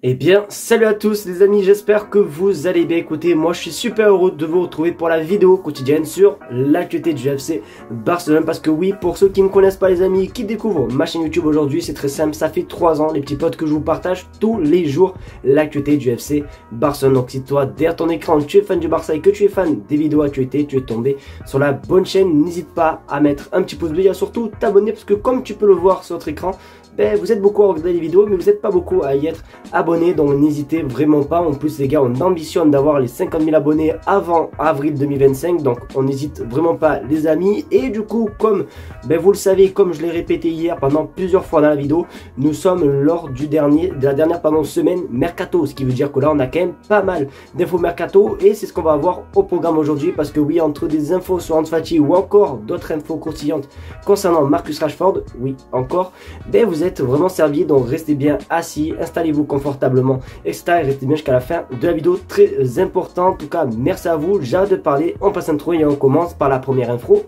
Eh bien, salut à tous les amis, j'espère que vous allez bien. Écoutez, moi je suis super heureux de vous retrouver pour la vidéo quotidienne sur l'actualité du FC Barcelone. Parce que oui, pour ceux qui ne me connaissent pas les amis, qui découvrent ma chaîne YouTube aujourd'hui, c'est très simple, ça fait 3 ans les petits potes que je vous partage tous les jours l'actualité du FC Barcelone. Donc si toi, derrière ton écran, tu es fan du Barça et que tu es fan des vidéos actualité, tu es tombé sur la bonne chaîne. N'hésite pas à mettre un petit pouce bleu et surtout t'abonner parce que comme tu peux le voir sur votre écran, ben, vous êtes beaucoup à regarder les vidéos mais vous n'êtes pas beaucoup à y être abonné, donc n'hésitez vraiment pas. En plus les gars, on ambitionne d'avoir les 50 000 abonnés avant avril 2025, donc on n'hésite vraiment pas les amis. Et du coup, comme ben, vous le savez, comme je l'ai répété hier pendant plusieurs fois dans la vidéo, nous sommes lors de la dernière semaine mercato, ce qui veut dire que là on a quand même pas mal d'infos mercato et c'est ce qu'on va avoir au programme aujourd'hui. Parce que oui, entre des infos sur Ansu Fati ou encore d'autres infos croustillantes concernant Marcus Rashford, oui encore, ben vous êtes vraiment servi, donc restez bien assis, installez-vous confortablement, etc. Et restez bien jusqu'à la fin de la vidéo, très important. En tout cas, merci à vous, j'arrête de parler, on passe intro et on commence par la première info,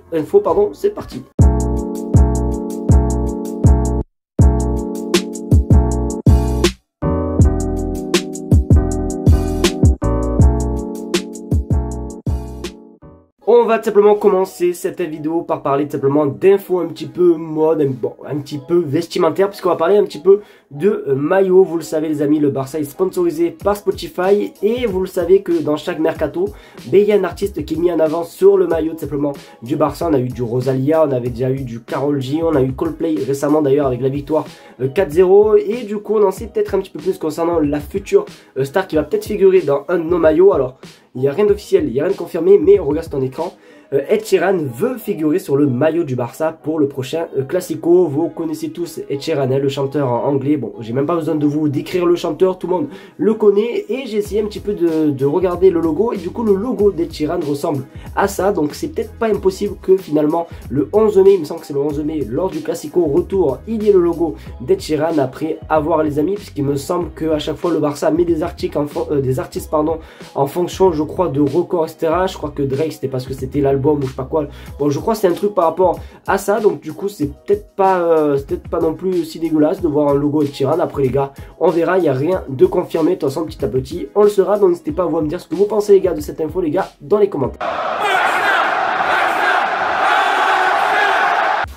c'est parti. On va tout simplement commencer cette vidéo par parler tout simplement d'infos un petit peu mode, un petit peu vestimentaire, puisqu'on va parler un petit peu de maillot. Vous le savez les amis, le Barça est sponsorisé par Spotify et vous le savez que dans chaque mercato, ben, il y a un artiste qui est mis en avant sur le maillot tout simplement du Barça. On a eu du Rosalia, on avait déjà eu du Karol G, on a eu Coldplay récemment d'ailleurs avec la victoire 4-0 et du coup on en sait peut-être un petit peu plus concernant la future star qui va peut-être figurer dans un de nos maillots. Alors il n'y a rien d'officiel, il n'y a rien de confirmé, mais regarde ton écran. Ed Sheeran veut figurer sur le maillot du Barça pour le prochain Classico. Vous connaissez tous Ed Sheeran, hein, le chanteur en anglais. Bon, j'ai même pas besoin de vous décrire le chanteur, tout le monde le connaît. Et j'ai essayé un petit peu de regarder le logo. Et du coup, le logo d'Ed Sheeran ressemble à ça. Donc, c'est peut-être pas impossible que finalement, le 11 mai, il me semble que c'est le 11 mai, lors du Classico retour, il y ait le logo d'Ed Sheeran après avoir les amis. Puisqu'il me semble qu'à chaque fois, le Barça met des artistes en fonction, je crois, de records, etc. Je crois que Drake, c'était parce que c'était l'album ou je sais pas quoi. Bon, je crois que c'est un truc par rapport à ça, donc du coup c'est peut-être pas non plus si dégueulasse de voir un logo de Sheeran. Après les gars, on verra, il n'y a rien de confirmé. De toute façon, petit à petit, on le saura. Donc n'hésitez pas à vous me dire ce que vous pensez les gars de cette info les gars dans les commentaires.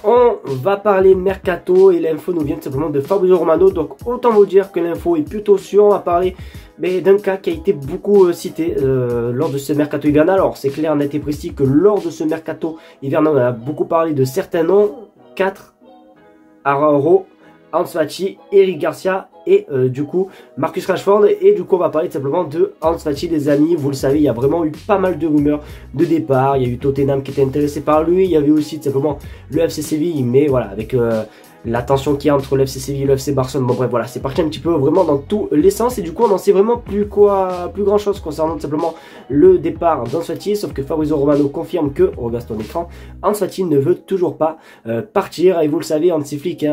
On va parler mercato et l'info nous vient tout simplement de Fabrizio Romano. Donc autant vous dire que l'info est plutôt sûre. On va parler d'un cas qui a été beaucoup cité lors de ce mercato hivernal. Alors c'est clair, net et précis que lors de ce mercato hivernal, on a beaucoup parlé de certains noms. 4, Araujo, Ansu Fati, Eric Garcia et du coup Marcus Rashford. Et du coup on va parler tout simplement de Ansu Fati les amis. Vous le savez, il y a vraiment eu pas mal de rumeurs de départ. Il y a eu Tottenham qui était intéressé par lui. Il y avait aussi tout simplement le FC Séville, mais voilà, avec la tension qu'il y a entre le FC Séville et le FC Barcelone. Bon bref voilà, c'est parti un petit peu vraiment dans tous les sens. Et du coup on n'en sait vraiment plus grand chose concernant tout simplement le départ d'Ansu Fati. Sauf que Fabrizio Romano confirme que, regarde ton écran, Ansu Fati ne veut toujours pas partir. Et vous le savez, Hansi Flick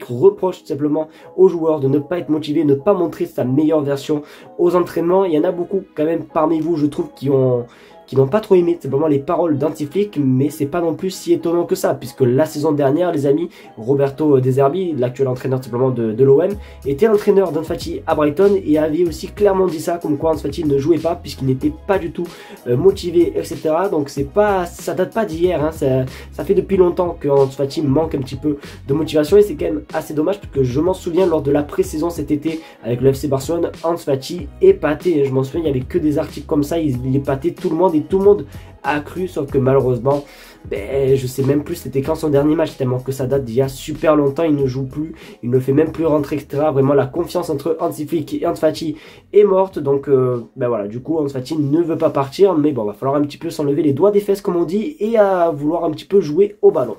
reproche tout simplement aux joueurs de ne pas être motivés, ne pas montrer sa meilleure version aux entraînements. Il y en a beaucoup quand même parmi vous, je trouve, qui n'ont pas trop aimé simplement les paroles d'Hansi Flick, mais c'est pas non plus si étonnant que ça, puisque la saison dernière, les amis, Roberto De Zerbi, l'actuel entraîneur simplement de l'OM, était l'entraîneur d'Ansu Fati à Brighton et avait aussi clairement dit ça, comme quoi Ansu Fati ne jouait pas puisqu'il n'était pas du tout motivé, etc. Donc ça date pas d'hier, hein, ça fait depuis longtemps que Ansu Fati manque un petit peu de motivation et c'est quand même assez dommage parce que je m'en souviens lors de la pré-saison cet été avec le FC Barcelone, Ansu Fati épatait, je m'en souviens, il n'y avait que des articles comme ça, il épatait tout le monde et tout le monde a cru, sauf que malheureusement je sais même plus c'était quand son dernier match, tellement que ça date d'il y a super longtemps. Il ne joue plus, il ne fait même plus rentrer, etc. Vraiment la confiance entre Hansi Flick et Ansu Fati est morte. Donc voilà, du coup Ansu Fati ne veut pas partir, mais bon, va falloir un petit peu s'enlever les doigts des fesses comme on dit et à vouloir un petit peu jouer au ballon.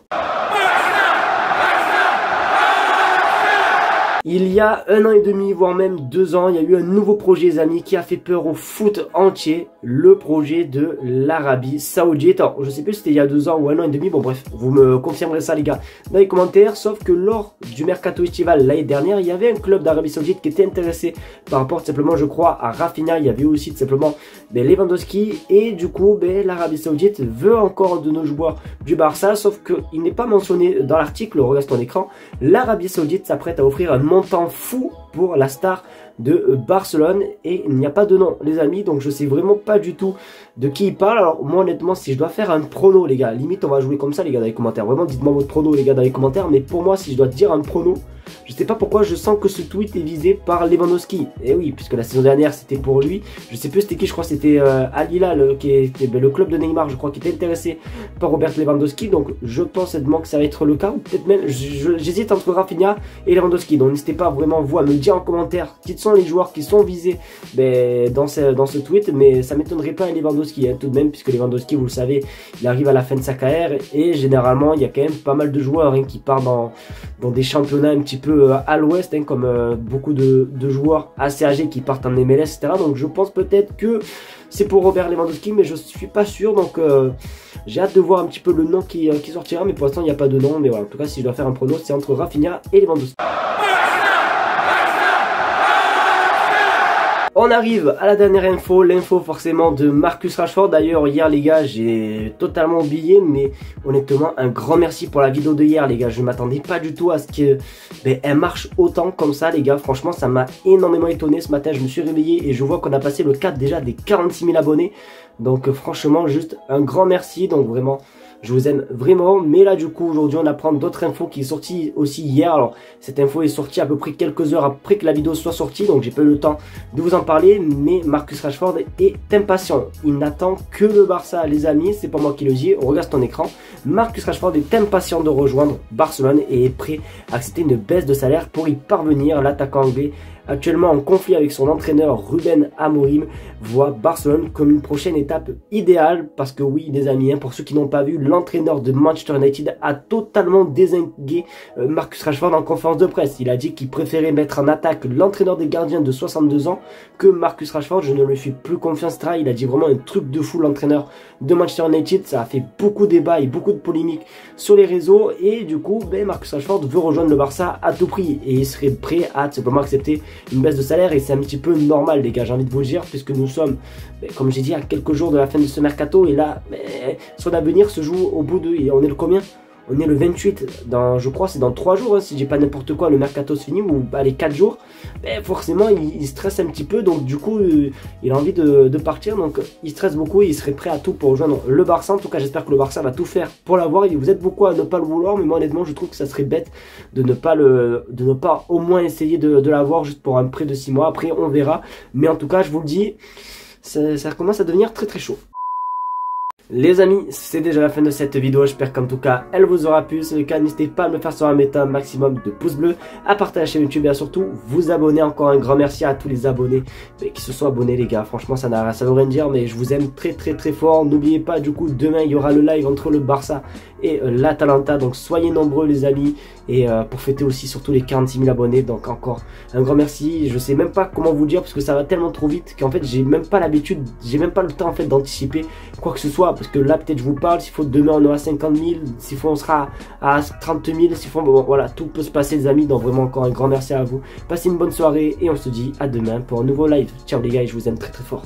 Il y a 1 an et demi, voire même 2 ans, il y a eu un nouveau projet, les amis, qui a fait peur au foot entier. Le projet de l'Arabie Saoudite. Alors, je sais plus si c'était il y a 2 ans ou 1 an et demi. Bon, bref, vous me confirmerez ça, les gars, dans les commentaires. Sauf que lors du mercato estival l'année dernière, il y avait un club d'Arabie Saoudite qui était intéressé par rapport, tout simplement, je crois, à Rafinha. Il y avait aussi, tout simplement, Lewandowski. Et du coup, l'Arabie Saoudite veut encore de nos joueurs du Barça. Sauf qu'il n'est pas mentionné dans l'article. Regarde ton écran. L'Arabie Saoudite s'apprête à offrir un montant fou pour la star de Barcelone et il n'y a pas de nom les amis, donc je sais vraiment pas du tout de qui il parle. Alors moi honnêtement, si je dois faire un prono les gars, limite on va jouer comme ça les gars dans les commentaires, vraiment dites-moi votre prono les gars dans les commentaires, mais pour moi si je dois dire un prono, je sais pas pourquoi je sens que ce tweet est visé par Lewandowski. Et oui, puisque la saison dernière c'était pour lui. Je sais plus c'était qui, je crois que c'était Al Hilal, qui était le club de Neymar, je crois, qui était intéressé par Robert Lewandowski. Donc je pense honnêtement que ça va être le cas. Ou peut-être même, j'hésite entre Rafinha et Lewandowski. Donc n'hésitez pas vraiment vous à me dire en commentaire qui sont les joueurs qui sont visés dans ce tweet. Mais ça m'étonnerait pas Lewandowski tout de même, puisque Lewandowski, vous le savez, il arrive à la fin de sa carrière. Et généralement, il y a quand même pas mal de joueurs qui partent dans des championnats un petit peu à l'ouest, comme beaucoup de joueurs assez âgés qui partent en MLS, etc. Donc je pense peut-être que c'est pour Robert Lewandowski, mais je suis pas sûr. Donc j'ai hâte de voir un petit peu le nom qui sortira, mais pour l'instant il n'y a pas de nom. Mais voilà, en tout cas si je dois faire un prono, c'est entre Rafinha et Lewandowski. On arrive à la dernière info, l'info forcément de Marcus Rashford. D'ailleurs hier les gars, j'ai totalement oublié, mais honnêtement un grand merci pour la vidéo de hier les gars. Je ne m'attendais pas du tout à ce qu'elle marche autant comme ça les gars. Franchement ça m'a énormément étonné ce matin. Je me suis réveillé et je vois qu'on a passé le cap déjà des 46 000 abonnés. Donc franchement juste un grand merci. Donc vraiment je vous aime vraiment. Mais là du coup aujourd'hui on apprend d'autres infos qui est sortie aussi hier. Alors cette info est sortie à peu près quelques heures après que la vidéo soit sortie, donc j'ai pas eu le temps de vous en parler. Mais Marcus Rashford est impatient, il n'attend que le Barça les amis, c'est pas moi qui le dis, on regarde ton écran. Marcus Rashford est impatient de rejoindre Barcelone et est prêt à accepter une baisse de salaire pour y parvenir. L'attaquant anglais, actuellement en conflit avec son entraîneur Ruben Amorim, voit Barcelone comme une prochaine étape idéale. Parce que oui les amis, pour ceux qui n'ont pas vu, l'entraîneur de Manchester United a totalement dézingué Marcus Rashford en conférence de presse. Il a dit qu'il préférait mettre en attaque l'entraîneur des gardiens de 62 ans que Marcus Rashford. Je ne lui fais plus confiance. Il a dit vraiment un truc de fou l'entraîneur de Manchester United. Ça a fait beaucoup de débats et beaucoup de polémiques sur les réseaux. Et du coup Marcus Rashford veut rejoindre le Barça à tout prix et il serait prêt à tout simplement accepter une baisse de salaire. Et c'est un petit peu normal les gars, j'ai envie de vous le dire, puisque nous sommes, comme j'ai dit, à quelques jours de la fin de ce mercato. Et là son avenir se joue au bout de, on est le combien? On est le 28, je crois c'est dans 3 jours, si j'ai pas n'importe quoi, le mercato se finit, ou les 4 jours. Forcément il stresse un petit peu, donc du coup il a envie de partir, donc il stresse beaucoup et il serait prêt à tout pour rejoindre le Barça. En tout cas j'espère que le Barça va tout faire pour l'avoir. Vous êtes beaucoup à ne pas le vouloir, mais moi honnêtement je trouve que ça serait bête de ne pas au moins essayer de l'avoir juste pour un prêt de 6 mois. Après on verra, mais en tout cas je vous le dis, ça commence à devenir très très chaud. Les amis, c'est déjà la fin de cette vidéo, j'espère qu'en tout cas elle vous aura plu. Si c'est le cas, n'hésitez pas à me faire savoir, mettre un maximum de pouces bleus, à partager la chaîne YouTube et surtout vous abonner. Encore un grand merci à tous les abonnés qui se sont abonnés les gars, franchement ça veut rien dire, mais je vous aime très très très fort. N'oubliez pas du coup, demain il y aura le live entre le Barça et l'Atalanta, donc soyez nombreux les amis, et pour fêter aussi surtout les 46 000 abonnés. Donc encore un grand merci. Je sais même pas comment vous dire parce que ça va tellement trop vite qu'en fait j'ai même pas l'habitude, j'ai même pas le temps en fait d'anticiper quoi que ce soit, parce que là peut-être je vous parle, s'il faut demain on aura 50 000, s'il faut on sera à 30 000, s'il faut, bon, voilà, tout peut se passer les amis. Donc vraiment encore un grand merci à vous, passez une bonne soirée et on se dit à demain pour un nouveau live. Ciao les gars et je vous aime très très fort.